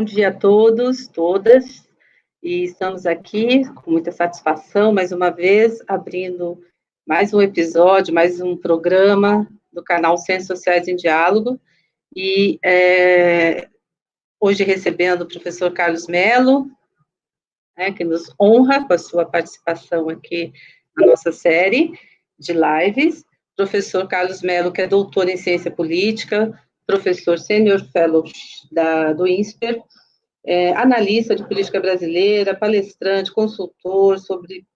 Bom dia a todos, todas, e estamos aqui com muita satisfação, mais uma vez, abrindo mais um episódio, mais um programa do canal Ciências Sociais em Diálogo, e hoje recebendo o professor Carlos Mello, que nos honra com a sua participação aqui na nossa série de lives. Professor Carlos Mello, que é doutor em Ciência Política, professor sênior fellow do INSPER, analista de política brasileira, palestrante, consultor sobre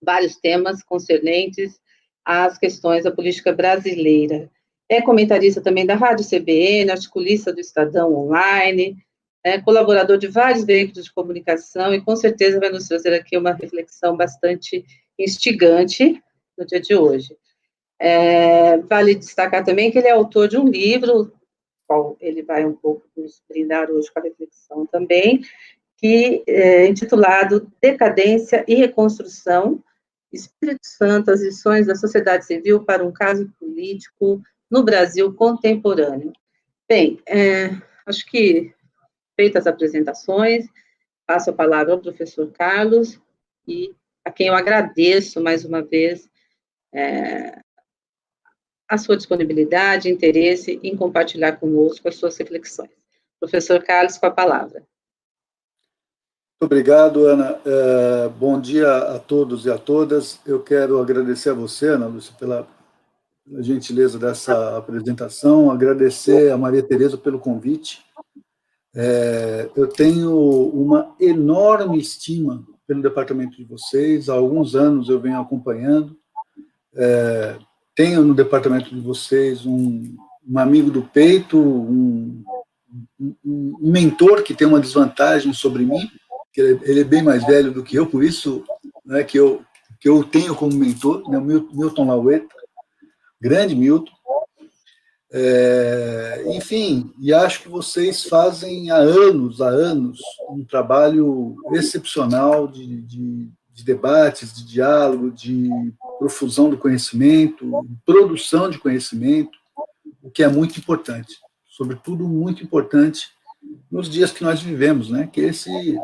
vários temas concernentes às questões da política brasileira. É comentarista também da Rádio CBN, articulista do Estadão Online, colaborador de vários veículos de comunicação e com certeza vai nos trazer aqui uma reflexão bastante instigante no dia de hoje. Vale destacar também que ele é autor de um livro, qual ele vai um pouco nos brindar hoje com a reflexão também, que é intitulado Decadência e Reconstrução, Espírito Santo, as lições da sociedade civil para um caso político no Brasil contemporâneo. Bem, acho que feitas as apresentações, passo a palavra ao professor Carlos, e a quem eu agradeço mais uma vez a sua disponibilidade, interesse em compartilhar conosco as suas reflexões. Professor Carlos, com a palavra. Muito obrigado, Ana. Bom dia a todos e a todas. Eu quero agradecer a você, Ana Lúcia, pela gentileza dessa apresentação, agradecer a Maria Tereza pelo convite. Eu tenho uma enorme estima pelo departamento de vocês, há alguns anos eu venho acompanhando. Tenho no departamento de vocês um amigo do peito, um mentor que tem uma desvantagem sobre mim, que ele é bem mais velho do que eu, por isso que eu o tenho como mentor, né, o Milton Laueta, grande Milton. Enfim, e acho que vocês fazem há anos um trabalho excepcional de debates, de diálogo, de profusão do conhecimento, produção de conhecimento, o que é muito importante, sobretudo muito importante nos dias que nós vivemos, né? Que esse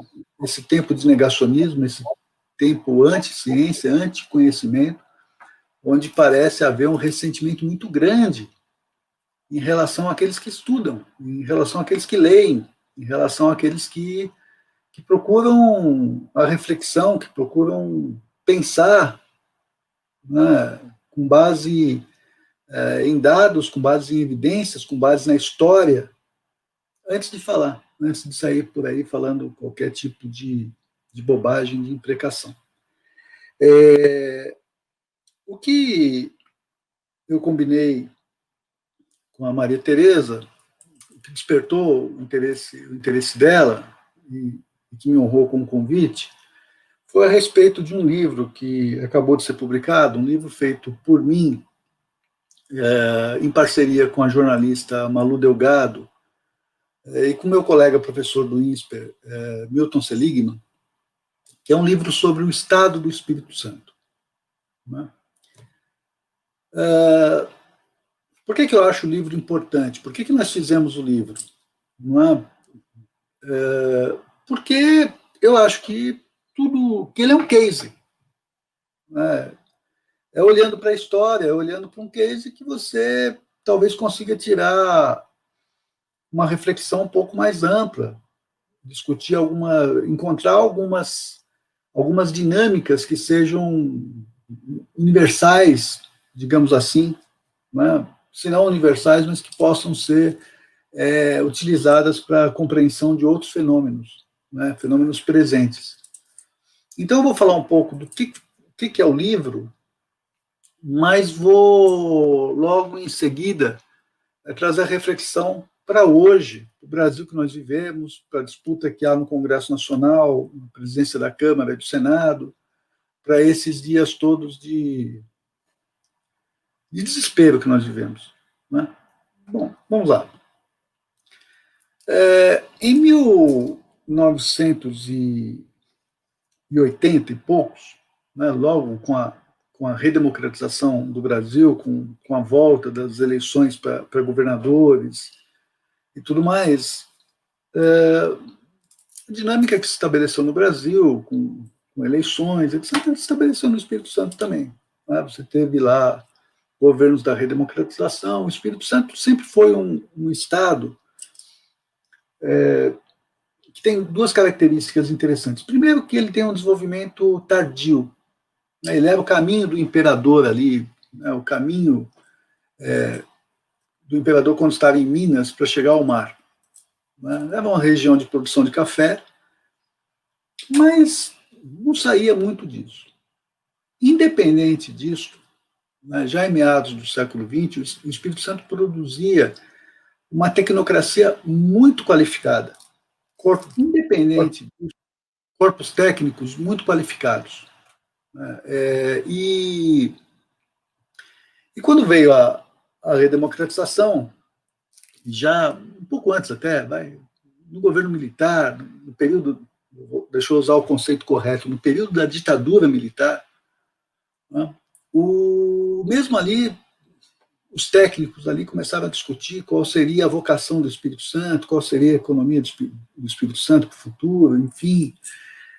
tempo de negacionismo, esse tempo anti-ciência, anti-conhecimento, onde parece haver um ressentimento muito grande em relação àqueles que estudam, em relação àqueles que leem, em relação àqueles que procuram a reflexão, que procuram pensar, né, com base em dados, com base em evidências, com base na história, antes de falar, antes de sair por aí falando qualquer tipo de bobagem, de imprecação. O que eu combinei com a Maria Tereza, o que despertou o interesse dela e que me honrou com o convite, foi a respeito de um livro que acabou de ser publicado, um livro feito por mim, em parceria com a jornalista Malu Delgado, e com meu colega professor do INSPER, Milton Seligman, que é um livro sobre o estado do Espírito Santo. Né? Por que eu acho o livro importante? Por que nós fizemos o livro? Não é? Porque eu acho que ele é um case. Né? É olhando para a história, é olhando para um case que você talvez consiga tirar uma reflexão um pouco mais ampla, discutir encontrar algumas dinâmicas que sejam universais, digamos assim, né? Se não universais, mas que possam ser utilizadas para a compreensão de outros fenômenos, né? Fenômenos presentes. Então, eu vou falar um pouco do que é o livro, mas vou logo em seguida trazer a reflexão para hoje, o Brasil que nós vivemos, para a disputa que há no Congresso Nacional, na presidência da Câmara e do Senado, para esses dias todos de desespero que nós vivemos. Né? Bom, vamos lá. Em 1980 e poucos, né, logo com a redemocratização do Brasil, com a volta das eleições para governadores e tudo mais, A dinâmica que se estabeleceu no Brasil, com eleições, etc., se estabeleceu no Espírito Santo também. Né? Você teve lá governos da redemocratização. O Espírito Santo sempre foi um estado que tem duas características interessantes. Primeiro, que ele tem um desenvolvimento tardio. Né? Ele era o caminho do imperador ali, né? O caminho do imperador quando estava em Minas para chegar ao mar. Né? Era uma região de produção de café, mas não saía muito disso. Independente disso, né, já em meados do século XX, o Espírito Santo produzia uma tecnocracia muito qualificada, independente disso, corpos técnicos muito qualificados. Né, e quando veio a redemocratização, já um pouco antes até, no governo militar, no período, deixa eu usar o conceito correto, no período da ditadura militar, né, mesmo ali, os técnicos ali começaram a discutir qual seria a vocação do Espírito Santo, qual seria a economia do Espírito Santo para o futuro, enfim.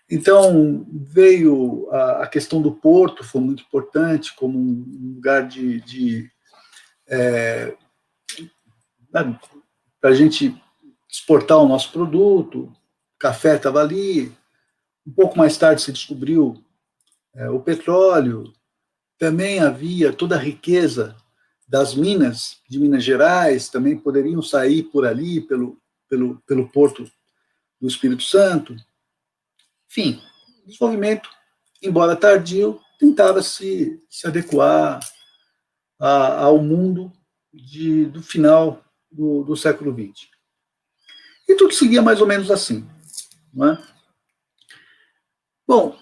Então, veio a questão do porto, foi muito importante, como um lugar para a gente exportar o nosso produto. O café estava ali. Um pouco mais tarde se descobriu o petróleo. Também havia toda a riqueza das minas de Minas Gerais, também poderiam sair por ali, pelo porto do Espírito Santo. Enfim, o desenvolvimento, embora tardio, tentava se adequar ao mundo do final do século XX. E tudo seguia mais ou menos assim. Não é? Bom,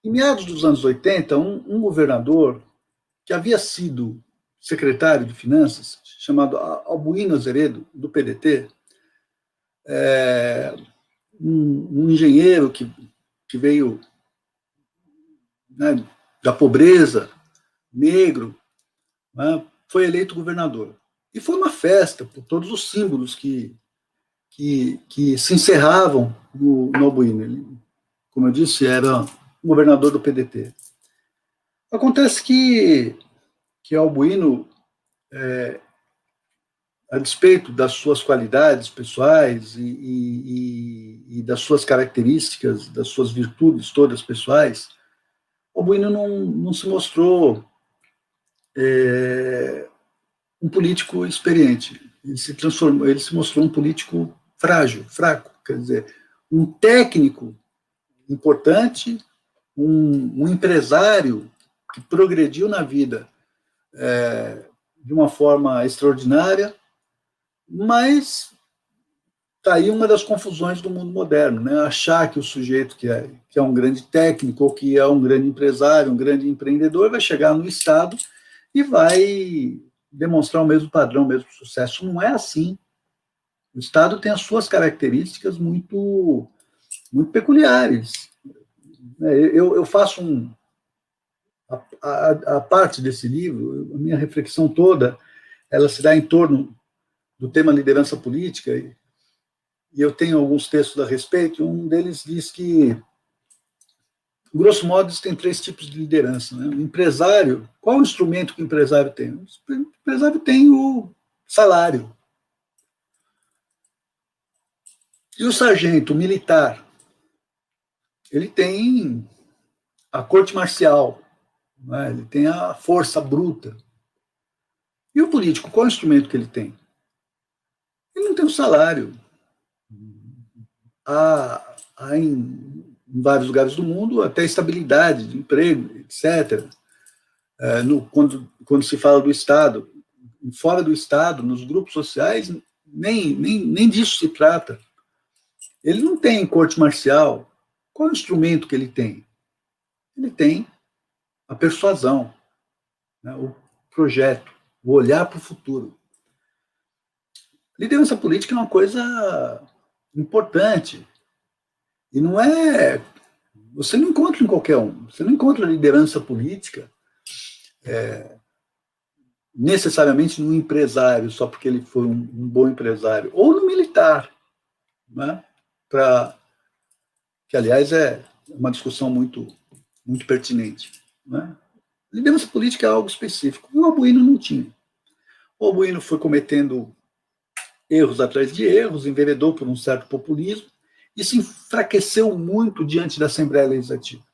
em meados dos anos 80, um governador que havia sido secretário de Finanças, chamado Albuino Azeredo, do PDT, um engenheiro que veio, né, da pobreza, negro, né, foi eleito governador. E foi uma festa por todos os símbolos que se encerravam no Albuino. Ele, como eu disse, era um governador do PDT. Acontece que Albuino, a despeito das suas qualidades pessoais e das suas características, das suas virtudes todas pessoais, Albuino não se mostrou um político experiente. Ele se mostrou um político frágil, fraco, quer dizer, um técnico importante, um empresário que progrediu na vida de uma forma extraordinária, mas está aí uma das confusões do mundo moderno, né? Achar que o sujeito que é um grande técnico, ou que é um grande empresário, um grande empreendedor, vai chegar no Estado e vai demonstrar o mesmo padrão, o mesmo sucesso. Não é assim. O Estado tem as suas características muito, muito peculiares. Eu faço a parte desse livro, a minha reflexão toda, ela se dá em torno do tema liderança política, e eu tenho alguns textos a respeito. Um deles diz que, grosso modo, tem 3 tipos de liderança. Né? O empresário, qual o instrumento que o empresário tem? O empresário tem o salário. E o sargento, o militar, ele tem a corte marcial, né? Ele tem a força bruta. E o político, qual é o instrumento que ele tem? Ele não tem o salário. Há em vários lugares do mundo até estabilidade de emprego, etc. Quando se fala do Estado, fora do Estado, nos grupos sociais, nem disso se trata. Ele não tem corte marcial. Qual é o instrumento que ele tem? Ele tem a persuasão, né, o projeto, o olhar para o futuro. Liderança política é uma coisa importante. E não é... Você não encontra em qualquer um. Você não encontra liderança política necessariamente no empresário, só porque ele foi um bom empresário. Ou no militar. né, que, aliás, é uma discussão muito, muito pertinente. Né? Liderança política é algo específico, e o Albuino não tinha. O Albuino foi cometendo erros atrás de erros, enveredou por um certo populismo, e se enfraqueceu muito diante da Assembleia Legislativa.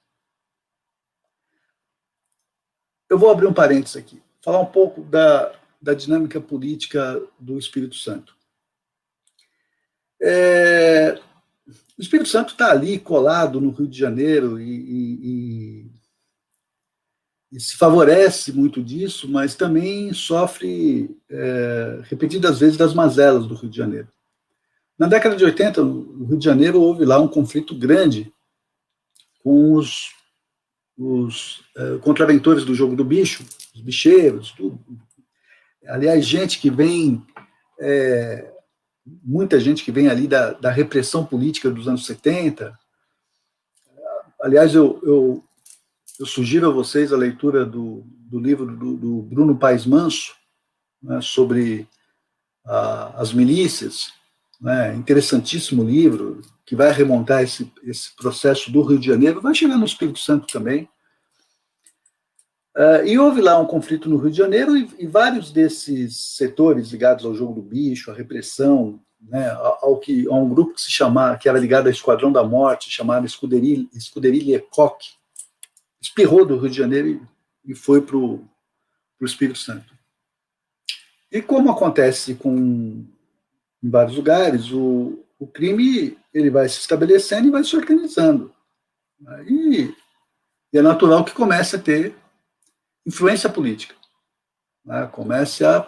Eu vou abrir um parênteses aqui, falar um pouco da dinâmica política do Espírito Santo. O Espírito Santo está ali colado no Rio de Janeiro e se favorece muito disso, mas também sofre repetidas vezes das mazelas do Rio de Janeiro. Na década de 80, no Rio de Janeiro, houve lá um conflito grande com os contraventores do jogo do bicho, os bicheiros, tudo. Aliás, gente que vem, muita gente que vem ali da repressão política dos anos 70. Aliás, eu sugiro a vocês a leitura do livro do Bruno Paes Manso, né, sobre as milícias, né, interessantíssimo livro, que vai remontar esse processo do Rio de Janeiro, vai chegar no Espírito Santo também. E houve lá um conflito no Rio de Janeiro, e vários desses setores ligados ao jogo do bicho, à repressão, né, a um grupo que era ligado ao Esquadrão da Morte, chamado Escuderie Lecoq, espirrou do Rio de Janeiro e foi para o Espírito Santo. E como acontece em vários lugares, o crime ele vai se estabelecendo e vai se organizando. E é natural que comece a ter influência política. Né? Comece a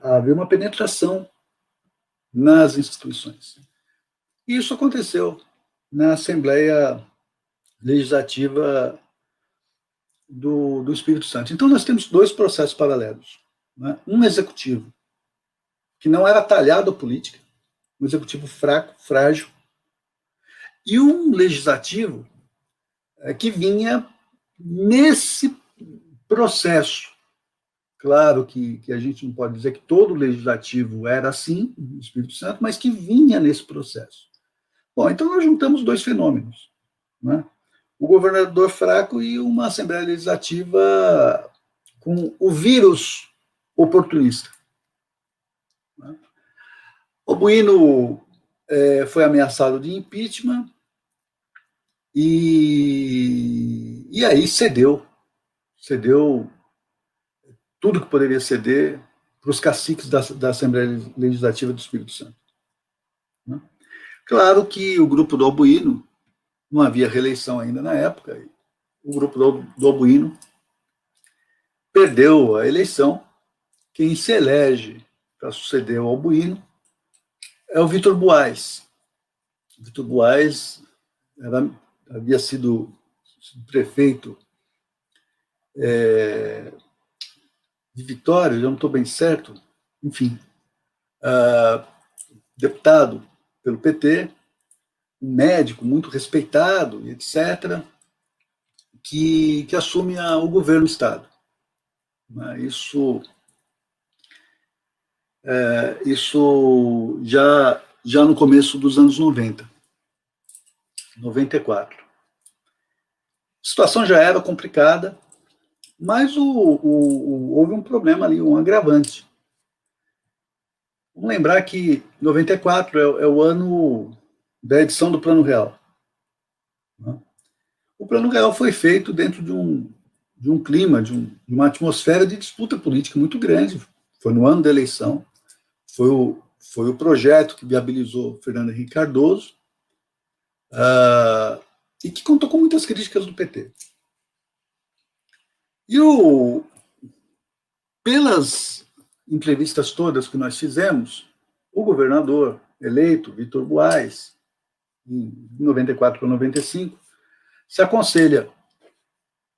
haver uma penetração nas instituições. E isso aconteceu na Assembleia Legislativa do Espírito Santo. Então, nós temos dois processos paralelos. Né? Um executivo, que não era talhado à política, um executivo fraco, frágil, e um legislativo que vinha nesse processo. Claro que a gente não pode dizer que todo legislativo era assim, no Espírito Santo, mas que vinha nesse processo. Bom, então nós juntamos dois fenômenos, né? O governador fraco e uma Assembleia Legislativa com o vírus oportunista. Né? O Albuino foi ameaçado de impeachment e aí cedeu tudo que poderia ceder para os caciques da Assembleia Legislativa do Espírito Santo. Né? Claro que o grupo do Albuino, não havia reeleição ainda na época, o grupo do Albuino perdeu a eleição. Quem se elege para suceder o Albuino é o Vitor Buarque. O Vitor Buarque havia sido prefeito de Vitória, eu não estou bem certo, enfim, deputado pelo PT, um médico muito respeitado, etc., que assume o governo do Estado. Isso já no começo dos anos 90, 94. A situação já era complicada, mas houve um problema ali, um agravante. Vamos lembrar que 94 é o ano da edição do Plano Real. O Plano Real foi feito dentro de um clima, de uma atmosfera de disputa política muito grande. Foi no ano da eleição, foi o projeto que viabilizou Fernando Henrique Cardoso, e que contou com muitas críticas do PT. E pelas entrevistas todas que nós fizemos, o governador eleito, Vitor Buarque, em 94 para 95, se aconselha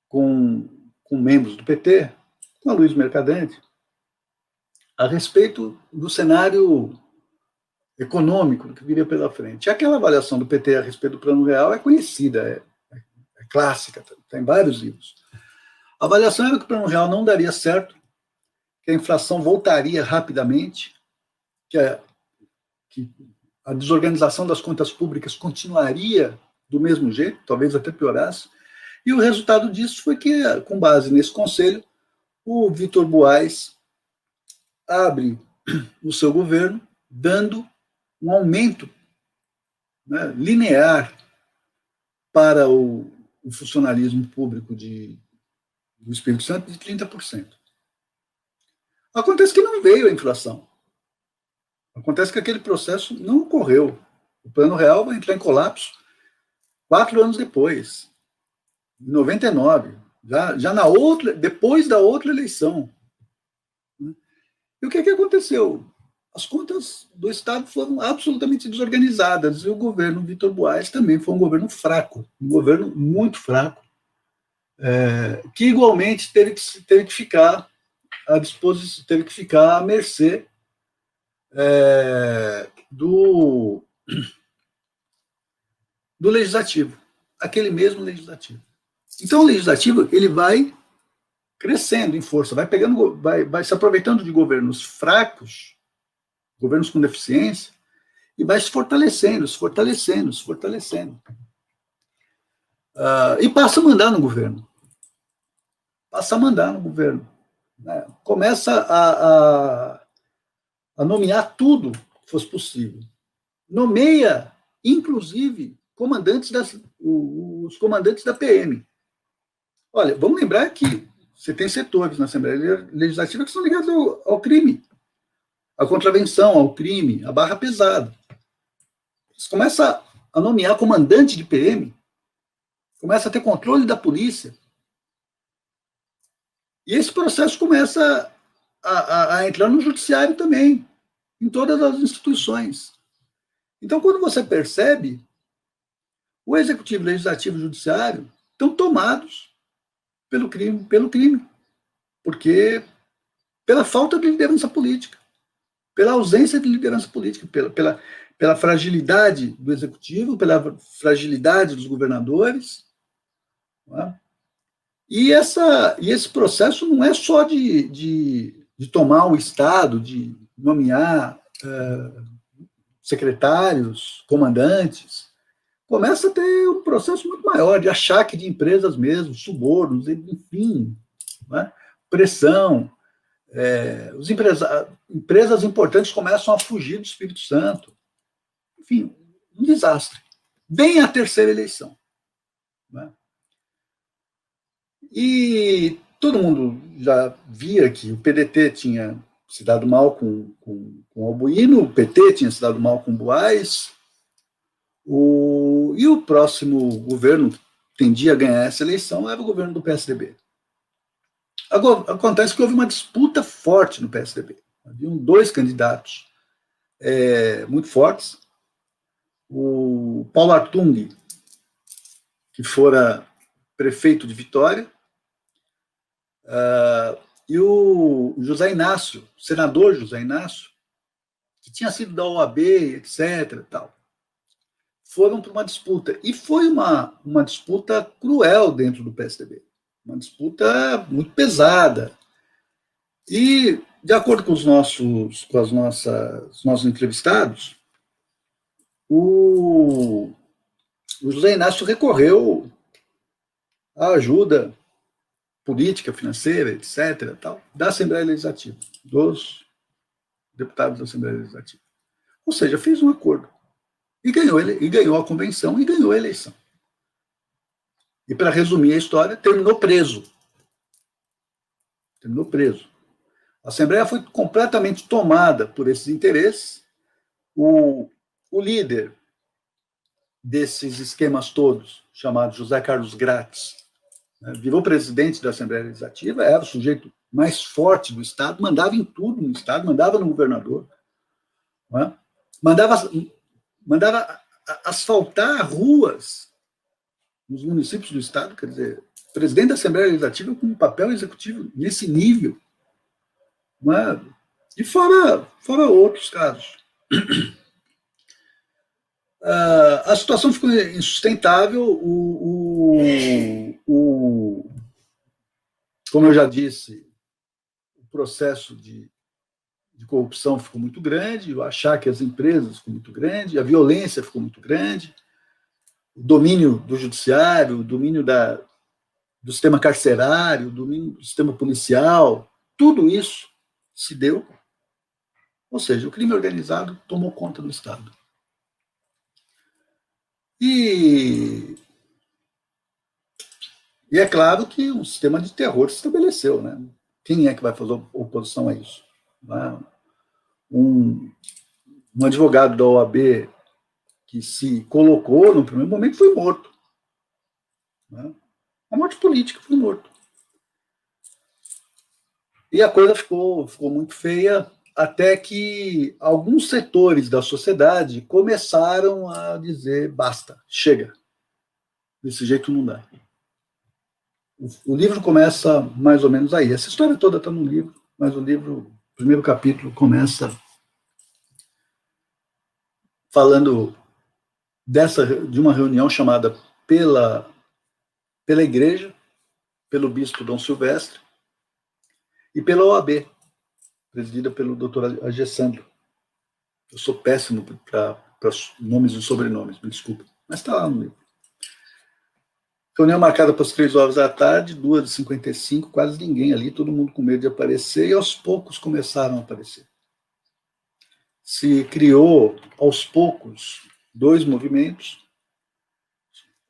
com membros do PT, com a Luiz Mercadante, a respeito do cenário econômico que viria pela frente. E aquela avaliação do PT a respeito do Plano Real é conhecida, é clássica, está em vários livros. A avaliação era que o Plano Real não daria certo, que a inflação voltaria rapidamente, que a desorganização das contas públicas continuaria do mesmo jeito, talvez até piorasse, e o resultado disso foi que, com base nesse conselho, o Vitor Buarque abre o seu governo, dando um aumento, né, linear para o funcionalismo público do Espírito Santo de 30%. Acontece que não veio a inflação. Acontece que aquele processo não ocorreu. O Plano Real vai entrar em colapso 4 anos depois, em 99, já depois da outra eleição. E o que aconteceu? As contas do Estado foram absolutamente desorganizadas, e o governo Vitor Buarque também foi um governo fraco, um governo muito fraco, que igualmente teve que ficar à disposição, teve que ficar à mercê do legislativo, aquele mesmo legislativo. Então o legislativo ele vai crescendo em força, vai se aproveitando de governos fracos, governos com deficiência, e vai se fortalecendo. E passa a mandar no governo. Né? Começa a nomear tudo que fosse possível. Nomeia, inclusive, os comandantes da PM. Olha, vamos lembrar que você tem setores na Assembleia Legislativa que são ligados ao crime, à contravenção, ao crime, à barra pesada. Você começa a nomear comandante de PM, começa a ter controle da polícia, e esse processo começa a entrar no judiciário também, em todas as instituições. Então, quando você percebe, o executivo, legislativo e o judiciário estão tomados pelo crime, porque pela falta de liderança política, pela ausência de liderança política, pela fragilidade do executivo, pela fragilidade dos governadores. Não é? E esse processo não é só de tomar o Estado, de nomear secretários, comandantes. Começa a ter um processo muito maior de achaque de empresas mesmo, subornos, enfim, né? Pressão. Empresas importantes começam a fugir do Espírito Santo. Enfim, um desastre. Vem a terceira eleição. Né? E todo mundo já via que o PDT tinha se dado mal com o Albuino, o PT tinha se dado mal com o Buarque, e o próximo governo que tendia a ganhar essa eleição era o governo do PSDB. Acontece que houve uma disputa forte no PSDB. Haviam 2 candidatos muito fortes. O Paulo Artung, que fora prefeito de Vitória, e o José Inácio, o senador José Inácio, que tinha sido da OAB, etc. Tal. Foram para uma disputa. E foi uma disputa cruel dentro do PSDB. Uma disputa muito pesada. E, de acordo com os nossos entrevistados, o José Inácio recorreu à ajuda política, financeira, etc., tal, da Assembleia Legislativa, dos deputados da Assembleia Legislativa. Ou seja, fez um acordo. E ganhou a convenção e ganhou a eleição. E, para resumir a história, terminou preso. A Assembleia foi completamente tomada por esses interesses. O líder desses esquemas todos, chamado José Carlos Gratz, virou presidente da Assembleia Legislativa, era o sujeito mais forte do Estado, mandava em tudo no Estado, mandava no governador, mandava asfaltar ruas nos municípios do Estado, quer dizer, presidente da Assembleia Legislativa com um papel executivo nesse nível. E fora outros casos. A situação ficou insustentável. Como eu já disse, o processo de de corrupção ficou muito grande, o achaque às empresas ficou muito grande, a violência ficou muito grande, o domínio do judiciário, o domínio do sistema carcerário, o domínio do sistema policial, tudo isso se deu, ou seja, o crime organizado tomou conta do Estado. E é claro que um sistema de terror se estabeleceu, né? Quem é que vai fazer oposição a isso? Um advogado da OAB que se colocou no primeiro momento foi morto. A morte política, foi morto. E a coisa ficou muito feia, até que alguns setores da sociedade começaram a dizer, basta, chega. Desse jeito não dá. O livro começa mais ou menos aí. Essa história toda está no livro, mas o primeiro capítulo começa falando de uma reunião chamada pela igreja, pelo bispo Dom Silvestre, e pela OAB, presidida pelo Dr. Agessandro. Eu sou péssimo para nomes e sobrenomes, me desculpe, mas está lá no livro. Reunião marcada para as 3 horas da tarde, 2h55, quase ninguém ali, todo mundo com medo de aparecer, e aos poucos começaram a aparecer. Se criou, aos poucos, 2 movimentos,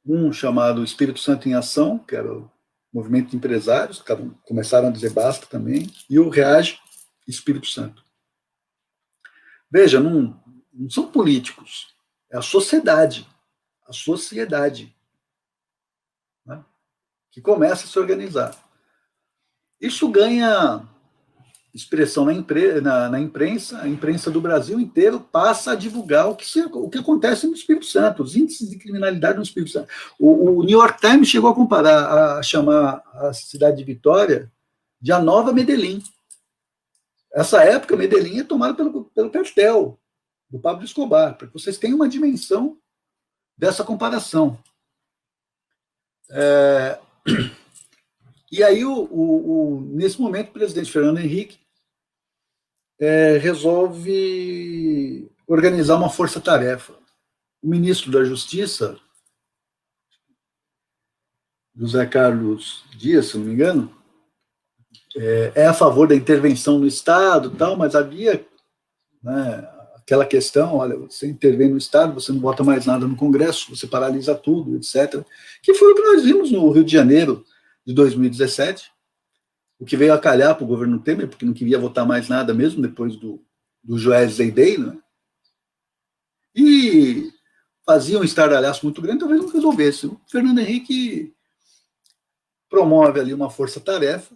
um chamado Espírito Santo em Ação, que era o movimento de empresários, que começaram a dizer basta também, e o Reage Espírito Santo. Veja, não são políticos, é a sociedade, né, que começa a se organizar. Isso ganha expressão na imprensa, a imprensa do Brasil inteiro passa a divulgar o que acontece no Espírito Santo, os índices de criminalidade no Espírito Santo. O New York Times chegou a chamar a cidade de Vitória de a nova Medellín. Essa época, Medellín é tomada pelo cartel do Pablo Escobar, para que vocês tenham uma dimensão dessa comparação. E aí, nesse momento, o presidente Fernando Henrique resolve organizar uma força-tarefa. O ministro da Justiça, José Carlos Dias, se não me engano, é a favor da intervenção no Estado, tal, mas havia, né, aquela questão, olha, você intervém no Estado, você não vota mais nada no Congresso, você paralisa tudo, etc., que foi o que nós vimos no Rio de Janeiro de 2017, o que veio a calhar para o governo Temer, porque não queria votar mais nada mesmo, depois do Joés Zeidei, né? E fazia um estardalhaço muito grande, talvez não resolvesse. O Fernando Henrique promove ali uma força-tarefa,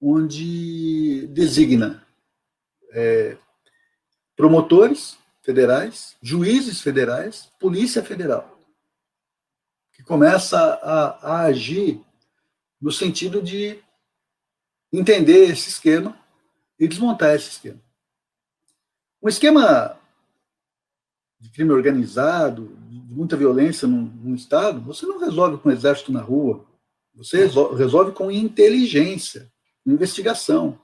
onde designa promotores federais, juízes federais, polícia federal, que começa a agir no sentido de entender esse esquema e desmontar esse esquema. Um esquema de crime organizado, de muita violência num Estado, você não resolve com o exército na rua, você resolve com inteligência, investigação.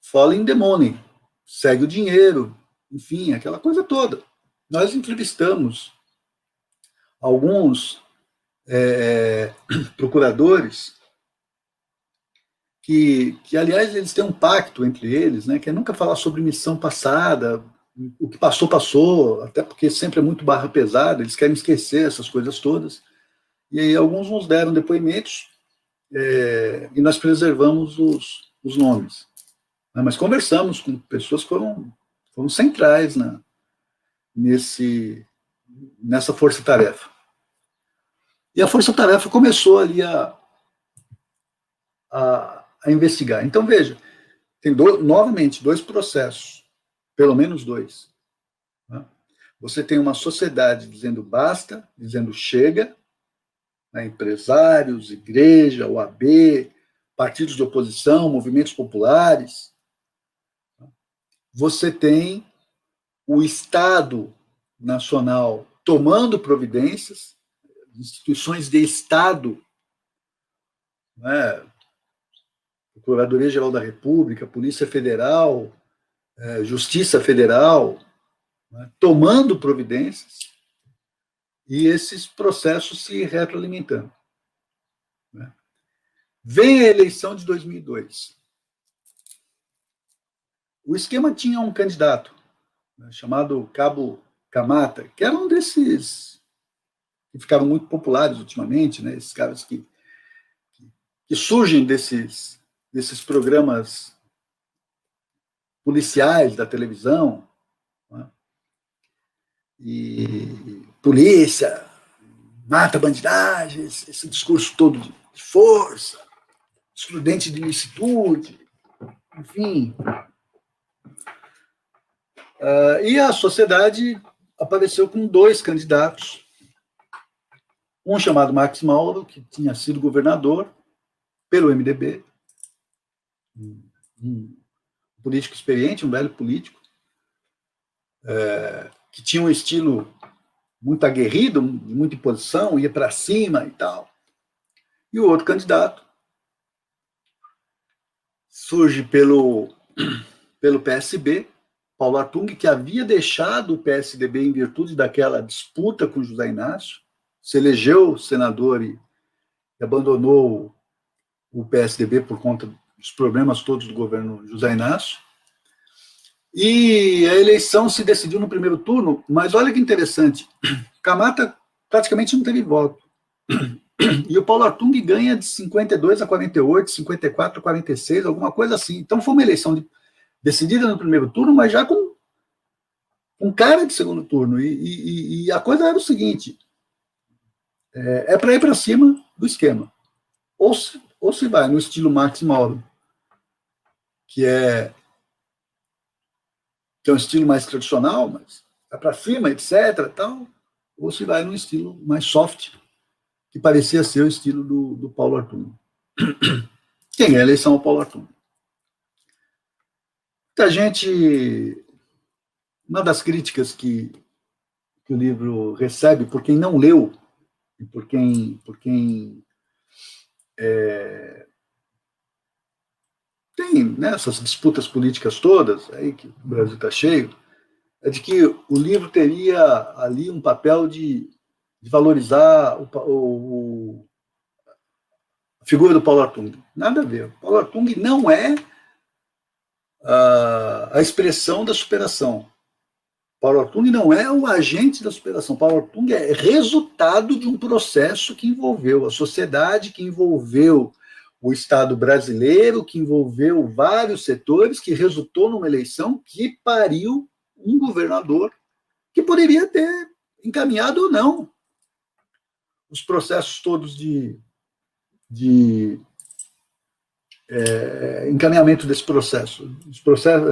Follow the money, segue o dinheiro, enfim, aquela coisa toda. Nós entrevistamos alguns procuradores que, aliás, eles têm um pacto entre eles, né, que é nunca falar sobre missão passada, o que passou, passou, até porque sempre é muito barra pesada, eles querem esquecer essas coisas todas. E aí alguns nos deram depoimentos e nós preservamos os nomes. Mas conversamos com pessoas que foram centrais nessa força-tarefa. E a força-tarefa começou ali a investigar. Então, veja, tem novamente 2 processos, pelo menos 2. Né? Você tem uma sociedade dizendo basta, dizendo chega, né? Empresários, igreja, OAB, partidos de oposição, movimentos populares. Você tem o Estado Nacional tomando providências, instituições de Estado, né, Procuradoria-Geral da República, Polícia Federal, Justiça Federal, né, tomando providências e esses processos se retroalimentando. Né. Vem a eleição de 2002. O esquema tinha um candidato, né, chamado Cabo Camata, que era um desses que ficaram muito populares ultimamente, né, esses caras que surgem desses programas policiais da televisão, né, e polícia, mata bandidagem, esse discurso todo de força, excludente de licitude, enfim. E a sociedade apareceu com 2 candidatos, um chamado Max Mauro, que tinha sido governador pelo MDB, um político experiente, um velho político, que tinha um estilo muito aguerrido, de muita imposição, ia para cima e tal. E o outro candidato surge pelo PSB, Paulo Artung, que havia deixado o PSDB em virtude daquela disputa com José Inácio, se elegeu senador e abandonou o PSDB por conta dos problemas todos do governo José Inácio. E a eleição se decidiu no primeiro turno, mas olha que interessante, Camata praticamente não teve voto. E o Paulo Artung ganha de 52 a 48, 54 a 46, alguma coisa assim. Então foi uma eleição decidida no primeiro turno, mas já com cara de segundo turno. E a coisa era o seguinte, para ir para cima do esquema. Ou se vai no estilo Max Mauro, que é um estilo mais tradicional, mas vai para cima, etc. Tal, ou se vai num estilo mais soft, que parecia ser o estilo do Paulo Artung. Quem ganha a eleição é o Paulo Artung. Muita gente... Uma das críticas que o livro recebe, por quem não leu, e por quem tem, né, essas disputas políticas todas, aí que o Brasil está cheio, é de que o livro teria ali um papel de valorizar a figura do Paulo Artung. Nada a ver. O Paulo Artung não é a expressão da superação. Paulo Artung não é o agente da superação. Paulo Artung é resultado de um processo que envolveu a sociedade, que envolveu o Estado brasileiro, que envolveu vários setores, que resultou numa eleição que pariu um governador que poderia ter encaminhado ou não os processos todos de encaminhamento desse processo. Os processos...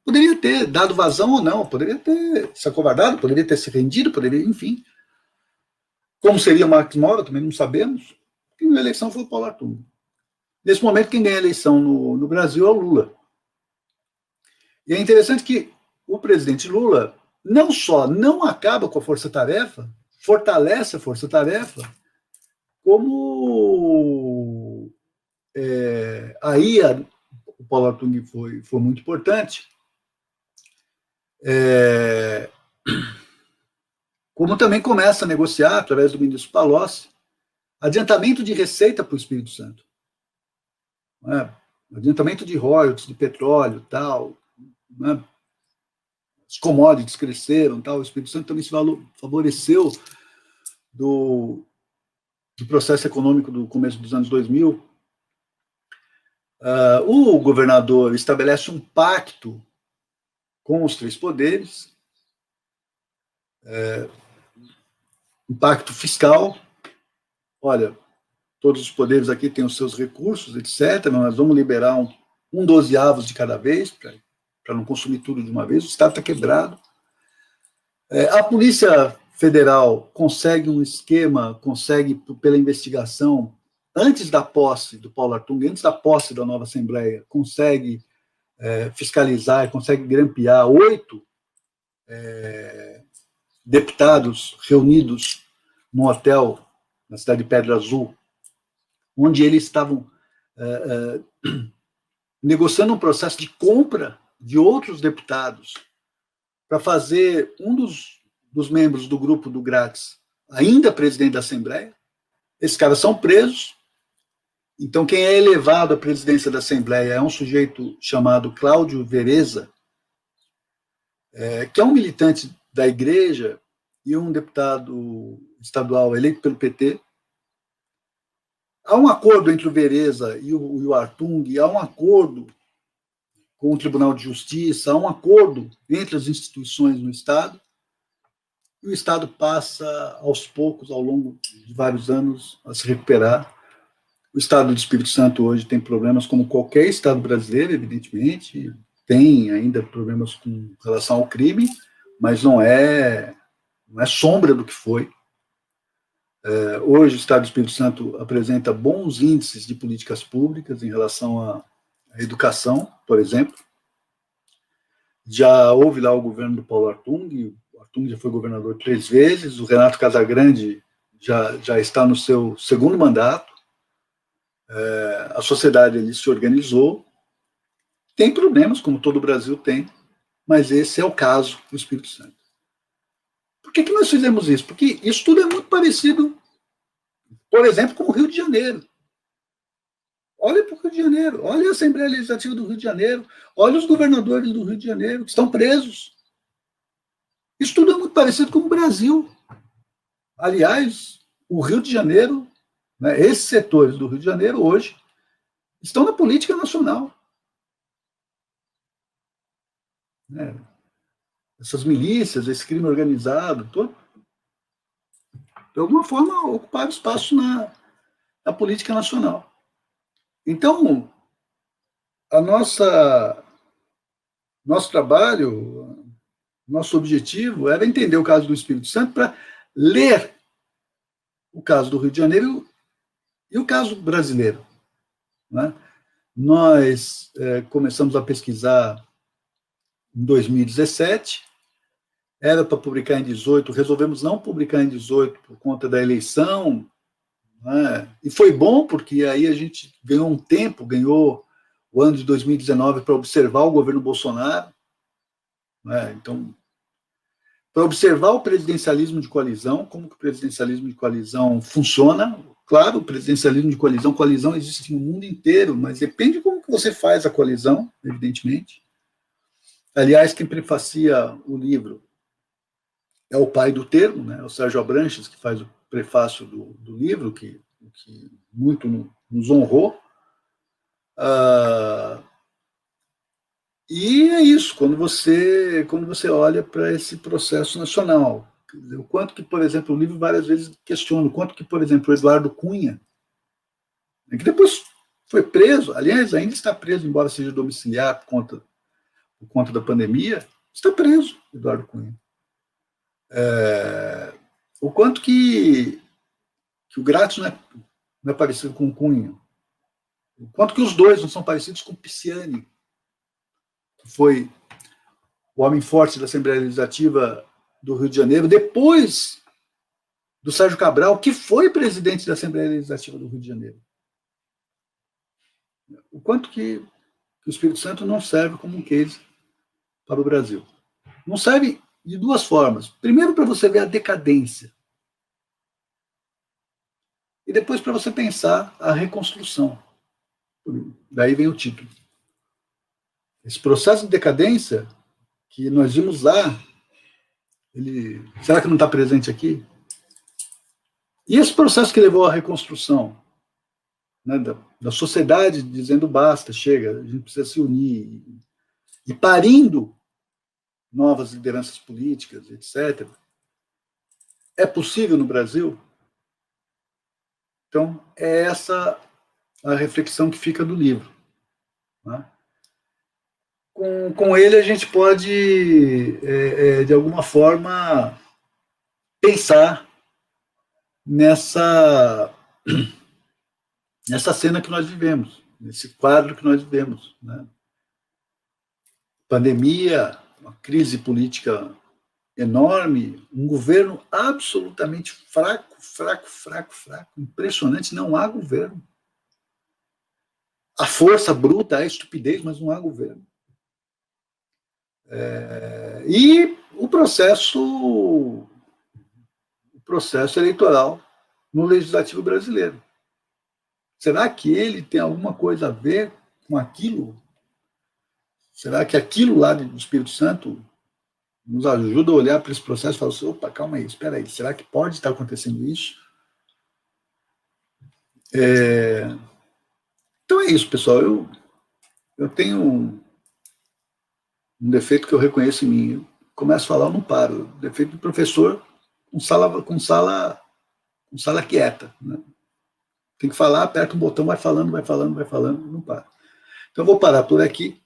Poderia ter dado vazão ou não, poderia ter se acovardado, poderia ter se rendido, poderia, enfim. Como seria Max Mauro, também não sabemos. Quem ganhou a eleição foi o Paulo Artung. Nesse momento, quem ganha a eleição no Brasil é o Lula. E é interessante que o presidente Lula não só não acaba com a força-tarefa, fortalece a força-tarefa, como aí o Paulo Artung foi muito importante, como também começa a negociar, através do ministro Palocci, adiantamento de receita para o Espírito Santo. Adiantamento de royalties, de petróleo, tal. Né? Os commodities cresceram, tal. O Espírito Santo também se favoreceu do processo econômico do começo dos anos 2000. O governador estabelece um pacto com os 3 poderes, um pacto fiscal. Olha, todos os poderes aqui têm os seus recursos, etc. Nós vamos liberar um 12avos de cada vez, para não consumir tudo de uma vez. O Estado está quebrado. A Polícia Federal consegue um esquema, consegue, pela investigação, antes da posse do Paulo Artung, antes da posse da nova Assembleia, consegue fiscalizar, consegue grampear 8 deputados reunidos num hotel na cidade de Pedra Azul, onde eles estavam negociando um processo de compra de outros deputados para fazer um dos membros do grupo do Grátis ainda presidente da Assembleia. Esses caras são presos. Então, quem é elevado à presidência da Assembleia é um sujeito chamado Cláudio Vereza, que é um militante da igreja e um deputado estadual eleito pelo PT. Há um acordo entre o Vereza e o Artung, há um acordo com o Tribunal de Justiça, há um acordo entre as instituições no Estado, e o Estado passa, aos poucos, ao longo de vários anos, a se recuperar. O Estado do Espírito Santo hoje tem problemas como qualquer Estado brasileiro, evidentemente, tem ainda problemas com relação ao crime, mas não é sombra do que foi. Hoje o Estado do Espírito Santo apresenta bons índices de políticas públicas em relação à educação, por exemplo. Já houve lá o governo do Paulo Artung, o Artung já foi governador 3 vezes, o Renato Casagrande já está no seu segundo mandato. A sociedade ali se organizou. Tem problemas, como todo o Brasil tem, mas esse é o caso do Espírito Santo. Por que nós fizemos isso? Porque isso tudo é muito parecido, por exemplo, com o Rio de Janeiro. Olha para o Rio de Janeiro, olha a Assembleia Legislativa do Rio de Janeiro, olha os governadores do Rio de Janeiro que estão presos. Isso tudo é muito parecido com o Brasil. Aliás, o Rio de Janeiro, né, esses setores do Rio de Janeiro hoje estão na política nacional. Essas milícias, esse crime organizado, todo, de alguma forma ocuparam espaço na política nacional. Então, nosso trabalho, nosso objetivo era entender o caso do Espírito Santo para ler o caso do Rio de Janeiro e o caso brasileiro. Né? Nós começamos a pesquisar em 2017, era para publicar em 18, resolvemos não publicar em 18 por conta da eleição, né? E foi bom porque aí a gente ganhou um tempo, ganhou o ano de 2019 para observar o governo Bolsonaro, né? Então, para observar o presidencialismo de coalizão, como que o presidencialismo de coalizão funciona. Claro, o presidencialismo de coalizão existe no mundo inteiro, mas depende de como que você faz a coalizão, evidentemente. Aliás, quem prefacia o livro é o pai do termo, né? O Sérgio Abranches, que faz o prefácio do livro, que muito nos honrou. E é isso, quando você olha para esse processo nacional, o quanto que, por exemplo, o livro várias vezes questiona, o quanto que, por exemplo, o Eduardo Cunha, que depois foi preso, aliás, ainda está preso, embora seja domiciliar por conta da pandemia, está preso, Eduardo Cunha. O quanto que o Grátis não é parecido com o Cunha, o quanto que os dois não são parecidos com o Pisciani, que foi o homem forte da Assembleia Legislativa do Rio de Janeiro, depois do Sérgio Cabral, que foi presidente da Assembleia Legislativa do Rio de Janeiro. O quanto que o Espírito Santo não serve como um case para o Brasil. Não serve de duas formas. Primeiro, para você ver a decadência. E depois, para você pensar a reconstrução. Daí vem o título. Esse processo de decadência que nós vimos lá, será que não está presente aqui? E esse processo que levou à reconstrução, né, da sociedade dizendo basta, chega, a gente precisa se unir, e parindo novas lideranças políticas, etc. É possível no Brasil? Então, é essa a reflexão que fica do livro. Né? Com ele, a gente pode, de alguma forma, pensar nessa cena que nós vivemos, nesse quadro que nós vivemos. Né? Pandemia, uma crise política enorme, um governo absolutamente fraco, impressionante, não há governo. a força bruta, a estupidez, mas não há governo. E o processo eleitoral no legislativo brasileiro. Será que ele tem alguma coisa a ver com aquilo? Será que aquilo lá do Espírito Santo nos ajuda a olhar para esse processo e falar assim, opa, calma aí, espera aí, será que pode estar acontecendo isso? Então é isso, pessoal. Eu tenho um defeito que eu reconheço em mim. Eu começo a falar, eu não paro. O defeito do professor com sala quieta. Né? Tem que falar, aperta o botão, vai falando, não para. Então eu vou parar por aqui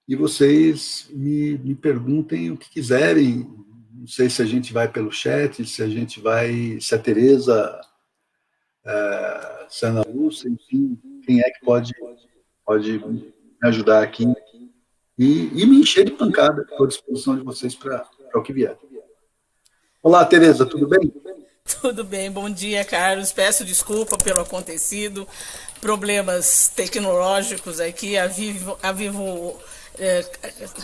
e vocês me perguntem o que quiserem. Não sei se a gente vai pelo chat, se a Tereza, se a Ana Lúcia, enfim, quem é que pode me ajudar aqui e me encher de pancada. Estou à disposição de vocês para o que vier. Olá, Tereza, tudo bem? Tudo bem, bom dia, Carlos. Peço desculpa pelo acontecido, problemas tecnológicos aqui, a Vivo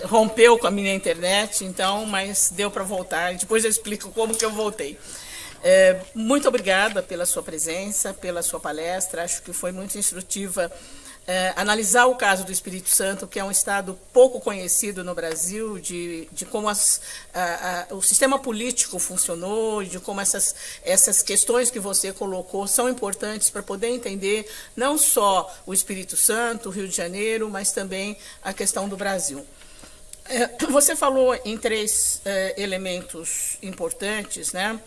rompeu com a minha internet, então, mas deu para voltar. Depois eu explico como que eu voltei. Muito obrigada pela sua presença, pela sua palestra, acho que foi muito instrutiva. Analisar o caso do Espírito Santo, que é um estado pouco conhecido no Brasil, de como o sistema político funcionou, de como essas questões que você colocou são importantes para poder entender não só o Espírito Santo, o Rio de Janeiro, mas também a questão do Brasil. Você falou em três elementos importantes, né?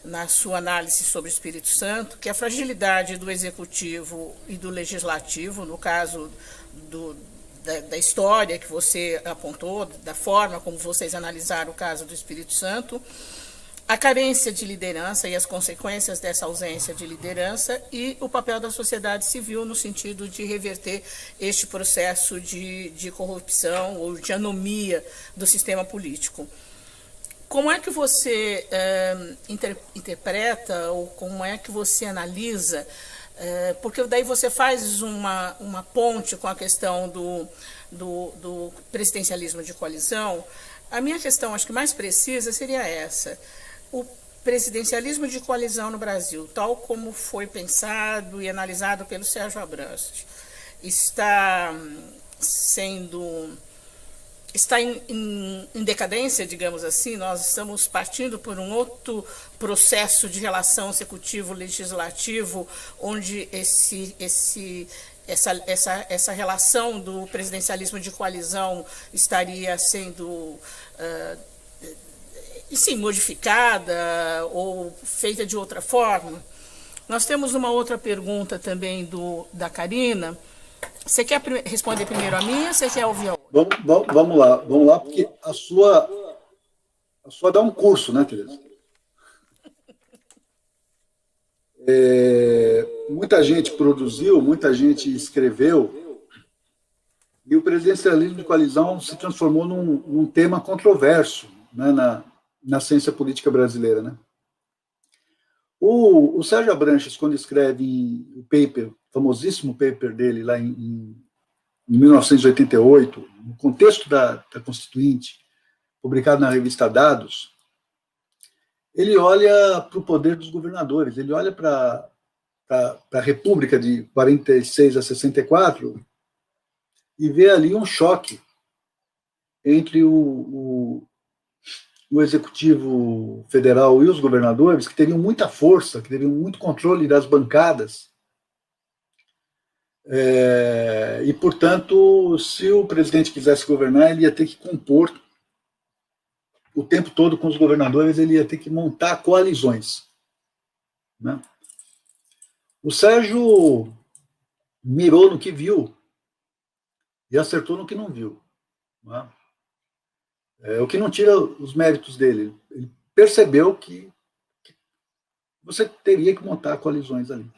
Na sua análise sobre o Espírito Santo, que é a fragilidade do executivo e do legislativo, no caso da história que você apontou, da forma como vocês analisaram o caso do Espírito Santo, a carência de liderança e as consequências dessa ausência de liderança e o papel da sociedade civil no sentido de reverter este processo de corrupção ou de anomia do sistema político. Como é que você interpreta ou como é que você analisa, porque daí você faz uma ponte com a questão do presidencialismo de coalizão. A minha questão, acho que mais precisa, seria essa. O presidencialismo de coalizão no Brasil, tal como foi pensado e analisado pelo Sérgio Abranches, está em decadência, digamos assim. Nós estamos partindo por um outro processo de relação executivo-legislativo, onde essa relação do presidencialismo de coalizão estaria sendo modificada ou feita de outra forma. Nós temos uma outra pergunta também da Karina. Você quer responder primeiro a minha ou você quer ouvir a outra? Vamos lá, porque a sua dá um curso, né, Tereza? Muita gente produziu, muita gente escreveu, e o presidencialismo de coalizão se transformou num tema controverso, né, na ciência política brasileira, né? O Sérgio Abranches, quando escreve o paper, famosíssimo paper dele, lá em 1988, no contexto da Constituinte, publicado na revista Dados, ele olha para o poder dos governadores, ele olha para a República de 46 a 64 e vê ali um choque entre o Executivo Federal e os governadores, que teriam muita força, que teriam muito controle das bancadas. E, portanto, se o presidente quisesse governar, ele ia ter que compor o tempo todo com os governadores, ele ia ter que montar coalizões. Né? O Sérgio mirou no que viu e acertou no que não viu. Né? O que não tira os méritos dele. Ele percebeu que você teria que montar coalizões ali.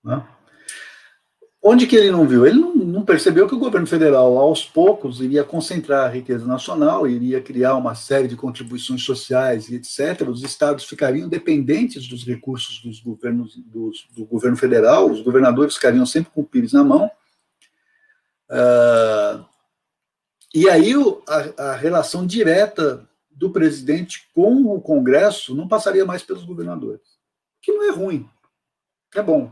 Né? Onde que ele não viu? Ele não percebeu que o governo federal, aos poucos, iria concentrar a riqueza nacional, iria criar uma série de contribuições sociais e etc. Os estados ficariam dependentes dos recursos dos governos, do governo federal, os governadores ficariam sempre com o pires na mão, E aí a relação direta do presidente com o Congresso não passaria mais pelos governadores, que não é ruim, é bom.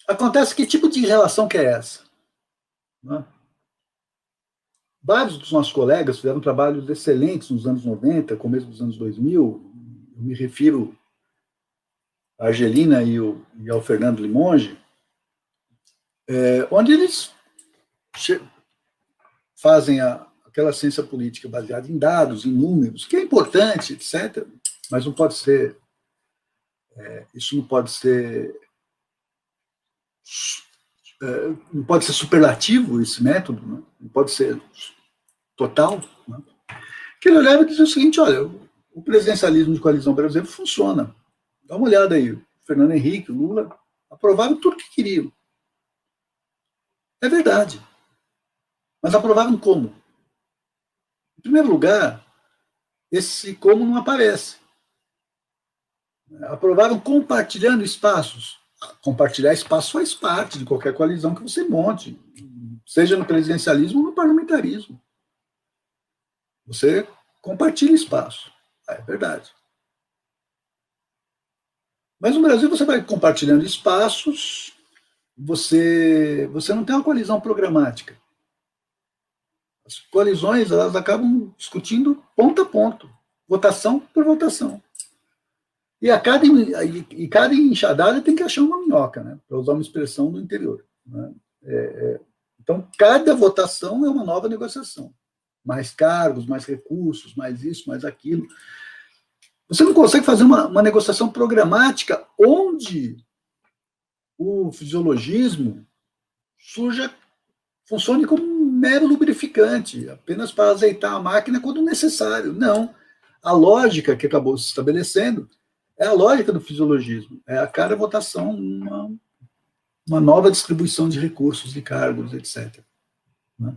Acontece que tipo de relação que é essa? Né? Vários dos nossos colegas fizeram trabalhos excelentes nos anos 90, começo dos anos 2000, eu me refiro à Argelina e ao Fernando Limonge, onde eles fazem aquela ciência política baseada em dados, em números, que é importante, etc., mas não pode ser, isso não pode ser superlativo, esse método, né? Não pode ser total. Né? Que ele olhava e dizia o seguinte, olha, o presidencialismo de coalizão brasileiro funciona. Dá uma olhada aí, o Fernando Henrique, o Lula, aprovaram tudo que queriam. É verdade. Mas aprovaram como? Em primeiro lugar, esse como não aparece. Aprovaram compartilhando espaços. Compartilhar espaço faz parte de qualquer coalizão que você monte, seja no presidencialismo ou no parlamentarismo. Você compartilha espaço. É verdade. Mas no Brasil você vai compartilhando espaços, você não tem uma coalizão programática. As coalizões, elas acabam discutindo ponto a ponto, votação por votação. E cada enxadada tem que achar uma minhoca, né, para usar uma expressão do interior. Né? Então, cada votação é uma nova negociação. Mais cargos, mais recursos, mais isso, mais aquilo. Você não consegue fazer uma negociação programática onde o fisiologismo funcione como um mero lubrificante, apenas para azeitar a máquina quando necessário. Não. A lógica que acabou se estabelecendo é a lógica do fisiologismo. É a cada votação uma nova distribuição de recursos, de cargos, etc. Né?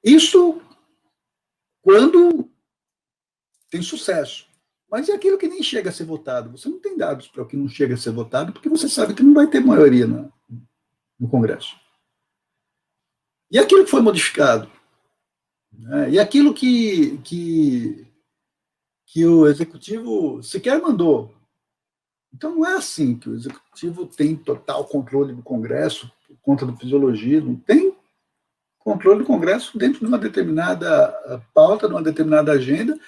Isso quando tem sucesso. Mas é aquilo que nem chega a ser votado. Você não tem dados para o que não chega a ser votado, porque você sabe que não vai ter maioria no Congresso. E aquilo que foi modificado, né? E aquilo que o Executivo sequer mandou. Então, não é assim que o Executivo tem total controle do Congresso, por conta do fisiologismo. Tem controle do Congresso dentro de uma determinada pauta, de uma determinada agenda,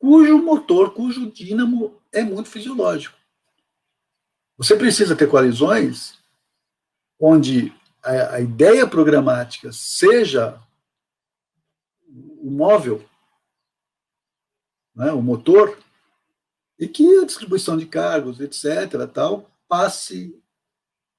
cujo motor, cujo dínamo é muito fisiológico. Você precisa ter coalizões onde a ideia programática seja o móvel, né, o motor, e que a distribuição de cargos, etc., tal, passe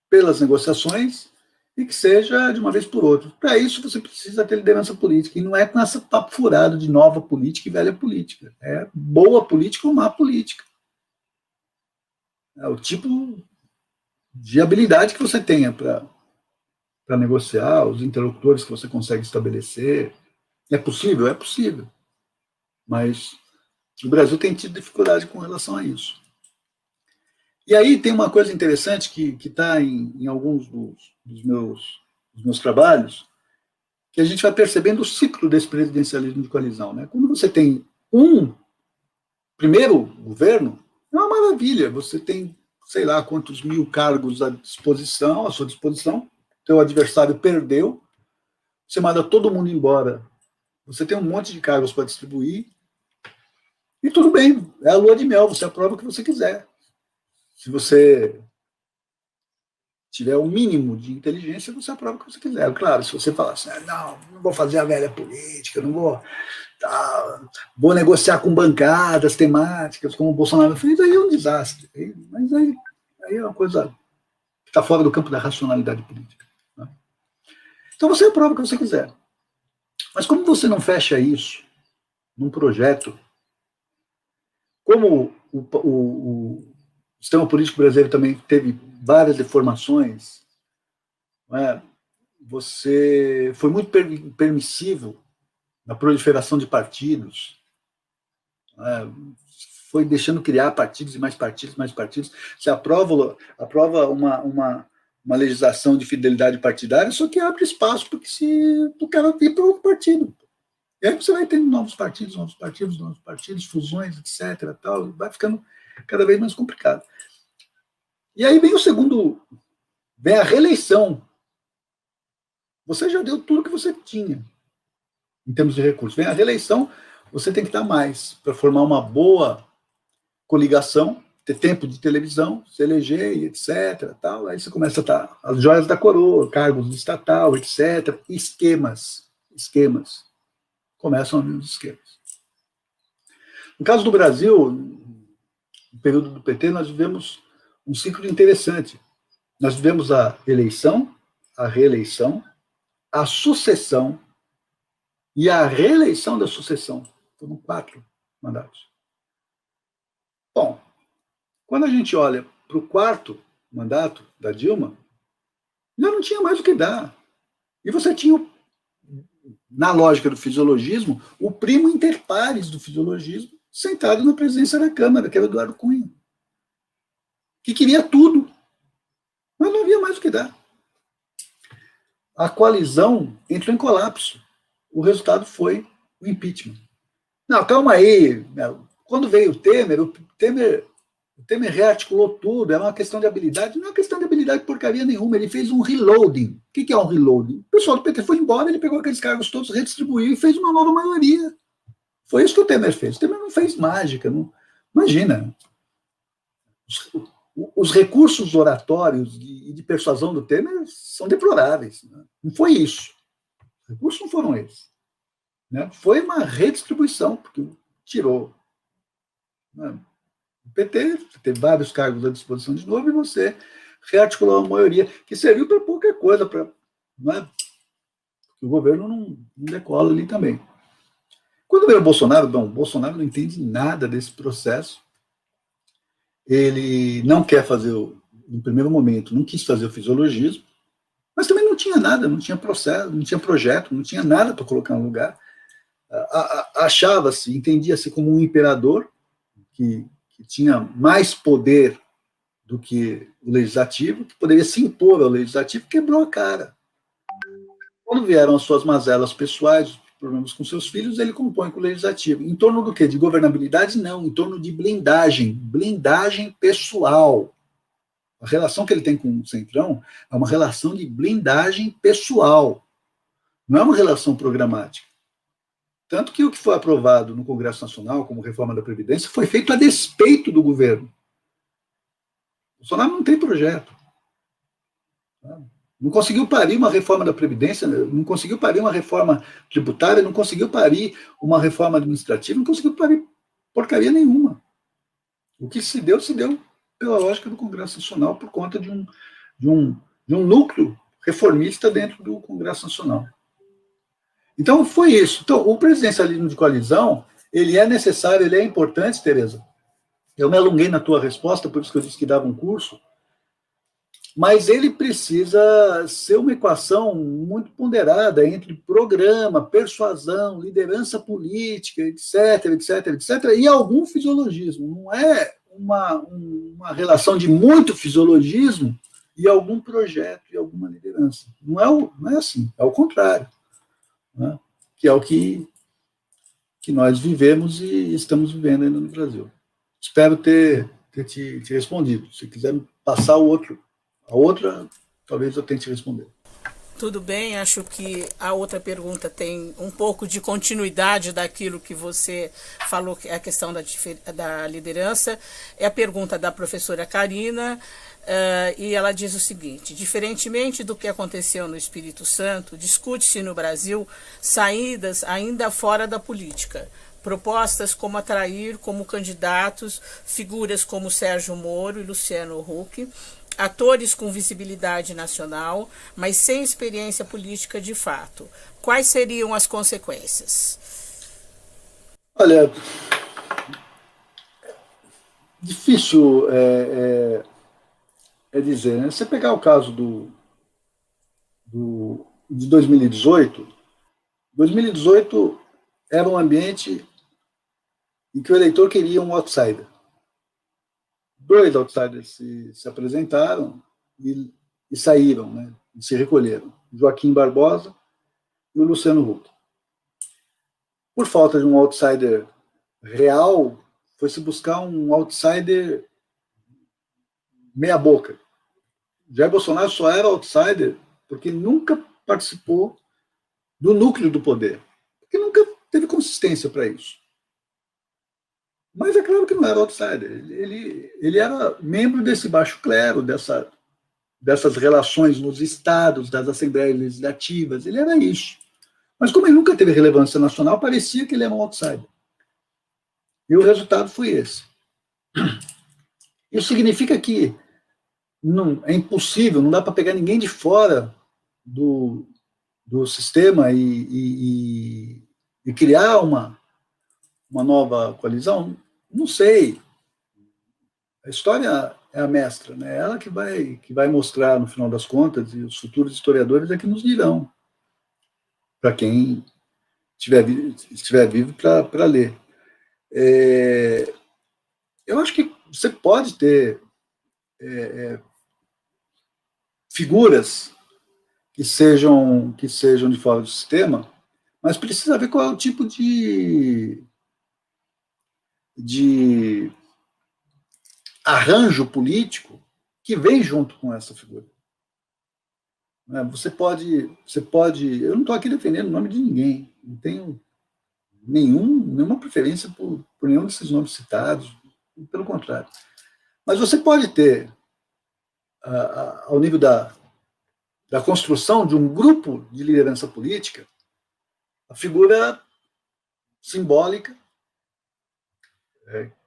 pelas negociações e que seja de uma vez por outra. Para isso, você precisa ter liderança política, e não é com esse papo furado de nova política e velha política. É boa política ou má política. É o tipo de habilidade que você tenha para negociar, os interlocutores que você consegue estabelecer. É possível? É possível. Mas o Brasil tem tido dificuldade com relação a isso. E aí tem uma coisa interessante que está em alguns dos meus trabalhos, que a gente vai percebendo o ciclo desse presidencialismo de coalizão. Né? Quando você tem um primeiro governo, é uma maravilha. Você tem, sei lá, quantos mil cargos à sua disposição, teu adversário perdeu, você manda todo mundo embora, você tem um monte de cargos para distribuir, e tudo bem, é a lua de mel, você aprova o que você quiser. Se você tiver o mínimo de inteligência, você aprova o que você quiser. Claro, se você falar assim, não vou fazer a velha política, não vou negociar com bancadas temáticas, como o Bolsonaro fez, aí é um desastre. Mas aí é uma coisa que está fora do campo da racionalidade política. Né? Então você aprova o que você quiser. Mas como você não fecha isso num projeto, como o sistema político brasileiro também teve várias deformações, né? Você foi muito permissivo na proliferação de partidos, né? Foi deixando criar partidos e mais partidos, mais partidos. Você aprova uma legislação de fidelidade partidária, só que abre espaço para o cara ir para outro partido. E aí você vai tendo novos partidos, fusões, etc. Tal, vai ficando cada vez mais complicado. E aí vem a reeleição. Você já deu tudo que você tinha em termos de recursos. Vem a reeleição, você tem que dar mais para formar uma boa coligação, ter tempo de televisão, se eleger, etc. Tal. Aí você começa a estar as joias da coroa, cargos de estatal, etc. Esquemas. Começam a vir os esquemas. No caso do Brasil, no período do PT, nós vivemos um ciclo interessante. Nós vivemos a eleição, a reeleição, a sucessão e a reeleição da sucessão. Foram 4 mandatos. Bom, quando a gente olha para o 4º mandato da Dilma, já não tinha mais o que dar. E você tinha, na lógica do fisiologismo, o primo inter pares do fisiologismo sentado na presidência da Câmara, que era o Eduardo Cunha, que queria tudo, mas não havia mais o que dar. A coalizão entrou em colapso. O resultado foi o impeachment. Não, calma aí. Quando veio o Temer rearticulou tudo, era uma questão de habilidade. Não é uma questão de habilidade porcaria nenhuma. Ele fez um reloading. O que é um reloading? O pessoal do PT foi embora, ele pegou aqueles cargos todos, redistribuiu e fez uma nova maioria. Foi isso que o Temer fez. O Temer não fez mágica. Não. Imagina. Os recursos oratórios e de persuasão do Temer são deploráveis. Né? Não foi isso. Os recursos não foram esses. Né? Foi uma redistribuição, porque tirou. Né? O PT teve vários cargos à disposição de novo e você rearticulou uma maioria que serviu para pouca coisa, né? Porque o governo não decola ali também. Quando veio o Bolsonaro, o Bolsonaro não entende nada desse processo. Ele não quer fazer, no primeiro momento, não quis fazer o fisiologismo, mas também não tinha nada, não tinha processo, não tinha projeto, não tinha nada para colocar no lugar. Achava-se, entendia-se como um imperador que tinha mais poder do que o legislativo, que poderia se impor ao legislativo, quebrou a cara. Quando vieram as suas mazelas pessoais, problemas com seus filhos, ele compõe com o legislativo. Em torno do quê? De governabilidade? Não, em torno de blindagem pessoal. A relação que ele tem com o Centrão é uma relação de blindagem pessoal, não é uma relação programática. Tanto que o que foi aprovado no Congresso Nacional como reforma da Previdência foi feito a despeito do governo. O Bolsonaro não tem projeto. Não conseguiu parir uma reforma da Previdência, não conseguiu parir uma reforma tributária, não conseguiu parir uma reforma administrativa, não conseguiu parir porcaria nenhuma. O que se deu pela lógica do Congresso Nacional por conta de um núcleo reformista dentro do Congresso Nacional. Então, foi isso. Então, o presidencialismo de coalizão, ele é necessário, ele é importante, Tereza. Eu me alonguei na tua resposta, por isso que eu disse que dava um curso, mas ele precisa ser uma equação muito ponderada entre programa, persuasão, liderança política, etc., e algum fisiologismo. Não é uma relação de muito fisiologismo e algum projeto e alguma liderança. Não é assim, é o contrário. Né? Que é o que nós vivemos e estamos vivendo ainda no Brasil. Espero ter te respondido. Se quiser me passar a outra, talvez eu tente responder. Tudo bem, acho que a outra pergunta tem um pouco de continuidade daquilo que você falou, que é a questão da liderança. É a pergunta da professora Karina, e ela diz o seguinte: diferentemente do que aconteceu no Espírito Santo, discute-se no Brasil saídas ainda fora da política. Propostas como atrair como candidatos figuras como Sérgio Moro e Luciano Huck, atores com visibilidade nacional, mas sem experiência política de fato. Quais seriam as consequências? Olha, difícil dizer, né? Você pegar o caso de 2018 era um ambiente em que o eleitor queria um outsider. 2 outsiders se apresentaram e e saíram, né, e se recolheram. Joaquim Barbosa e o Luciano Huck. Por falta de um outsider real, foi-se buscar um outsider meia-boca. Jair Bolsonaro só era outsider porque nunca participou do núcleo do poder, porque nunca teve consistência para isso. Mas é claro que não era outsider, ele era membro desse baixo clero, dessas relações nos estados, das assembleias legislativas, ele era isso. Mas como ele nunca teve relevância nacional, parecia que ele era um outsider. E o resultado foi esse. Isso significa que não, é impossível, não dá para pegar ninguém de fora do sistema e criar uma nova coalizão? Não sei. A história é a mestra, né? Ela que vai mostrar, no final das contas, e os futuros historiadores é que nos dirão, para quem estiver vivo para ler. Eu acho que você pode ter figuras que sejam de fora do sistema, mas precisa ver qual é o tipo de arranjo político que vem junto com essa figura. Você pode, eu não estou aqui defendendo o nome de ninguém, não tenho nenhuma preferência por nenhum desses nomes citados, pelo contrário. Mas você pode ter, ao nível da construção de um grupo de liderança política, a figura simbólica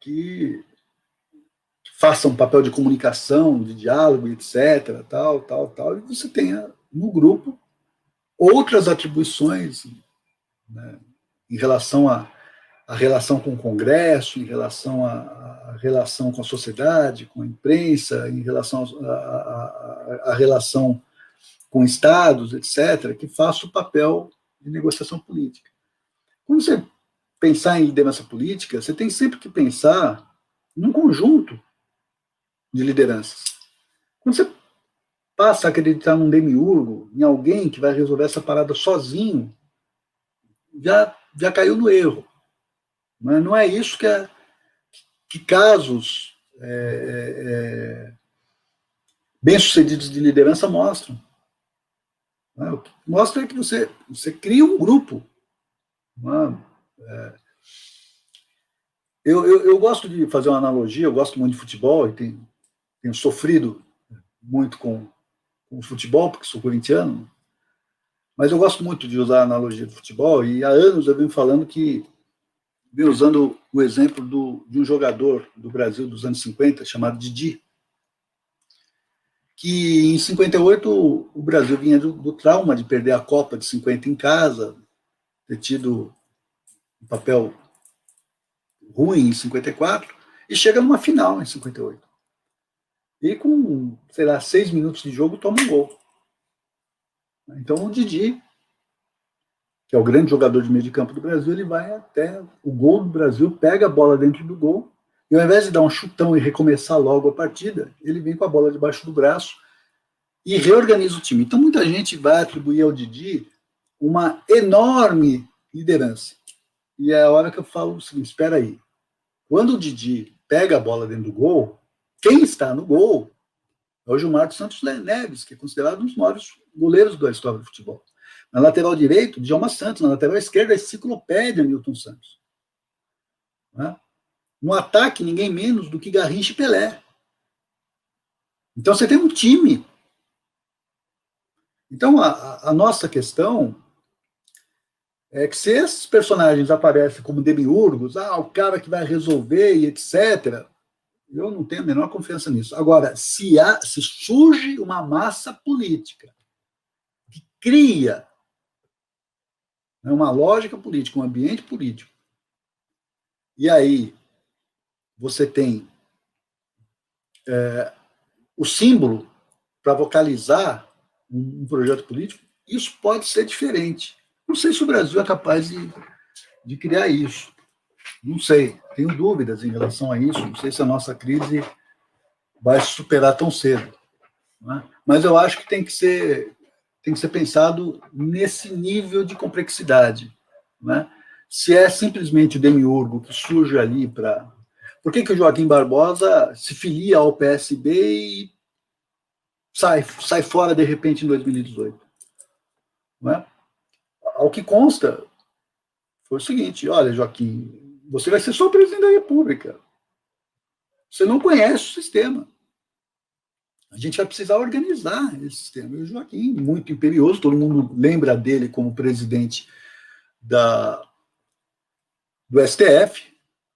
que faça um papel de comunicação, de diálogo, etc., tal, e você tenha no grupo outras atribuições, né, em relação à relação com o Congresso, em relação à relação com a sociedade, com a imprensa, em relação à relação com estados, etc., que faça o papel de negociação política. Quando você pensar em liderança política, você tem sempre que pensar num conjunto de lideranças. Quando você passa a acreditar num demiurgo, em alguém que vai resolver essa parada sozinho, já caiu no erro. Mas não é isso que casos bem-sucedidos de liderança mostram. O que mostra é que você cria um grupo. Eu gosto de fazer uma analogia, eu gosto muito de futebol, e tenho sofrido muito com o futebol, porque sou corintiano, mas eu gosto muito de usar a analogia do futebol, e há anos eu venho falando venho usando o exemplo de um jogador do Brasil dos anos 50, chamado Didi, que em 58 o Brasil vinha do trauma de perder a Copa de 50 em casa, ter tido um papel ruim em 54, e chega numa final em 58. E com, 6 minutos de jogo, toma um gol. Então o Didi, que é o grande jogador de meio de campo do Brasil, ele vai até o gol do Brasil, pega a bola dentro do gol, e ao invés de dar um chutão e recomeçar logo a partida, ele vem com a bola debaixo do braço e reorganiza o time. Então muita gente vai atribuir ao Didi uma enorme liderança. E é a hora que eu falo o seguinte: espera aí, quando o Didi pega a bola dentro do gol, quem está no gol é o Gilmar dos Santos Neves, que é considerado um dos maiores goleiros da história do futebol. Na lateral direito, Djalma Santos. Na lateral esquerda, a enciclopédia Milton Santos. No ataque, ninguém menos do que Garrincha e Pelé. Então, você tem um time. Então, a nossa questão é que se esses personagens aparecem como demiurgos, o cara que vai resolver e etc., eu não tenho a menor confiança nisso. Agora, se surge uma massa política que cria uma lógica política, um ambiente político, e aí você tem o símbolo para vocalizar um projeto político, isso pode ser diferente. Não sei se o Brasil é capaz de criar isso. Não sei, tenho dúvidas em relação a isso. Não sei se a nossa crise vai se superar tão cedo. não é? Mas eu acho que tem que ser pensado nesse nível de complexidade, não é? Se é simplesmente o demiurgo que surge ali para... Por que o Joaquim Barbosa se filia ao PSB e sai fora de repente em 2018? Não é? Ao que consta, foi o seguinte: olha, Joaquim, você vai ser só o presidente da República. Você não conhece o sistema. A gente vai precisar organizar esse sistema. E o Joaquim, muito imperioso, todo mundo lembra dele como presidente do STF,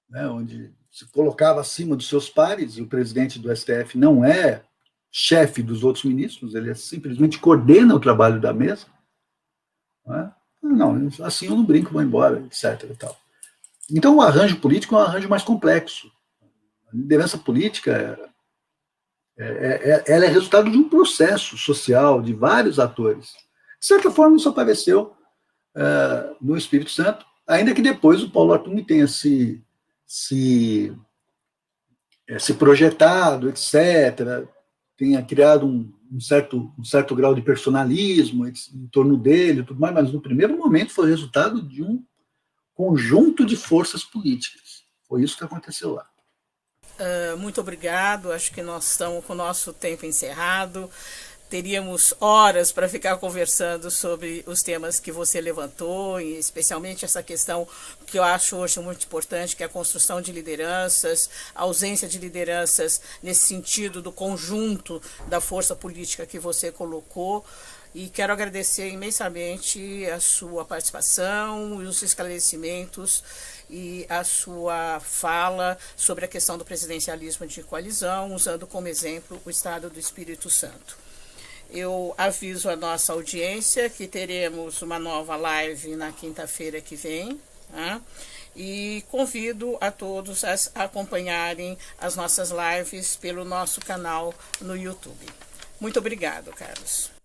né, onde se colocava acima dos seus pares, e o presidente do STF não é chefe dos outros ministros, ele simplesmente coordena o trabalho da mesa. Não, assim eu não brinco, vou embora, etc. E tal. Então, o arranjo político é um arranjo mais complexo. A liderança política ela é resultado de um processo social de vários atores. De certa forma, isso apareceu no Espírito Santo, ainda que depois o Paulo Artung tenha se projetado, etc., tenha criado um certo grau de personalismo em torno dele, tudo mais, mas no primeiro momento foi resultado de um conjunto de forças políticas. Foi isso que aconteceu lá. Muito obrigado, acho que nós estamos com o nosso tempo encerrado. Teríamos horas para ficar conversando sobre os temas que você levantou, e especialmente essa questão que eu acho hoje muito importante, que é a construção de lideranças, a ausência de lideranças nesse sentido do conjunto da força política que você colocou. E quero agradecer imensamente a sua participação e os esclarecimentos e a sua fala sobre a questão do presidencialismo de coalizão, usando como exemplo o Estado do Espírito Santo. Eu aviso a nossa audiência que teremos uma nova live na quinta-feira que vem, tá? E convido a todos a acompanharem as nossas lives pelo nosso canal no YouTube. Muito obrigado, Carlos.